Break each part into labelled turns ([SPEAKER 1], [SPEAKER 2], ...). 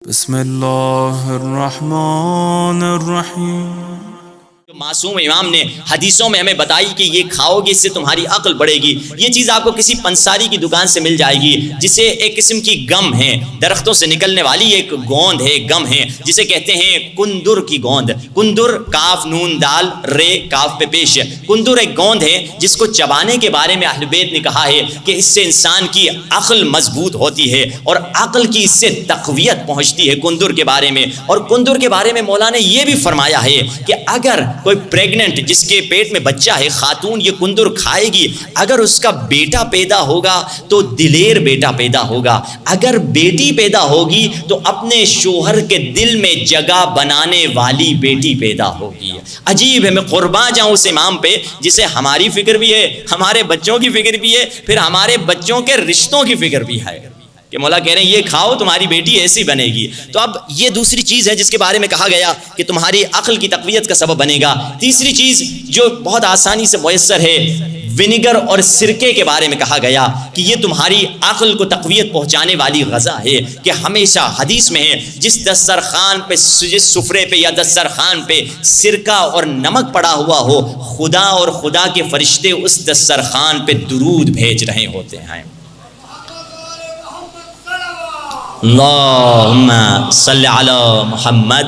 [SPEAKER 1] بسم اللہ الرحمن الرحیم۔
[SPEAKER 2] معصوم امام نے حدیثوں میں ہمیں بتائی کہ یہ کھاؤ گے اس سے تمہاری عقل بڑھے گی۔ یہ چیز آپ کو کسی پنساری کی دکان سے مل جائے گی، جسے ایک قسم کی گم ہے، درختوں سے نکلنے والی ایک گوند ہے، گم ہے، جسے کہتے ہیں کندر کی گوند۔ کندر کاف نون دال رے کاف پہ پیش، کندر ایک گوند ہے جس کو چبانے کے بارے میں اہل بیت نے کہا ہے کہ اس سے انسان کی عقل مضبوط ہوتی ہے اور عقل کی اس سے تقویت پہنچتی ہے کندر کے بارے میں۔ اور کندر کے بارے میں مولا نے یہ بھی فرمایا ہے کہ اگر کوئی پریگننٹ جس کے پیٹ میں بچہ ہے خاتون یہ کندر کھائے گی، اگر اس کا بیٹا پیدا ہوگا تو دلیر بیٹا پیدا ہوگا، اگر بیٹی پیدا ہوگی تو اپنے شوہر کے دل میں جگہ بنانے والی بیٹی پیدا ہوگی۔ عجیب ہے، میں قربان جاؤں اس امام پہ جسے ہماری فکر بھی ہے، ہمارے بچوں کی فکر بھی ہے، پھر ہمارے بچوں کے رشتوں کی فکر بھی ہے کہ مولا کہہ رہے ہیں یہ کھاؤ تمہاری بیٹی ایسی بنے گی۔ تو اب یہ دوسری چیز ہے جس کے بارے میں کہا گیا کہ تمہاری عقل کی تقویت کا سبب بنے گا۔ تیسری چیز جو بہت آسانی سے میسر ہے، ونیگر اور سرکے کے بارے میں کہا گیا کہ یہ تمہاری عقل کو تقویت پہنچانے والی غذا ہے، کہ ہمیشہ حدیث میں ہے جس دسترخوان پہ، جس سفرے پہ یا دسترخوان پہ سرکہ اور نمک پڑا ہوا ہو، خدا اور خدا کے فرشتے اس دسترخوان پہ درود بھیج رہے ہوتے ہیں۔ اللہم صلی علی محمد۔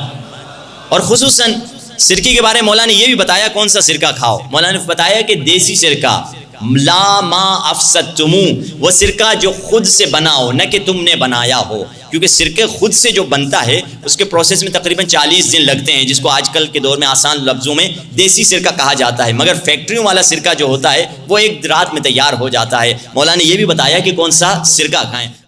[SPEAKER 2] اور خصوصاً سرکے کے بارے میں مولا نے یہ بھی بتایا کون سا سرکہ کھاؤ۔ مولا نے بتایا کہ دیسی سرکہ، لا ما افسدتمو، وہ سرکہ جو خود سے بنا ہو، نہ کہ تم نے بنایا ہو، کیونکہ سرکے خود سے جو بنتا ہے اس کے پروسیس میں تقریباً 40 دن لگتے ہیں، جس کو آج کل کے دور میں آسان لفظوں میں دیسی سرکہ کہا جاتا ہے، مگر فیکٹریوں والا سرکہ جو ہوتا ہے وہ ایک رات میں تیار ہو جاتا ہے۔ مولا نے یہ بھی بتایا کہ کون سا سرکہ کھائیں۔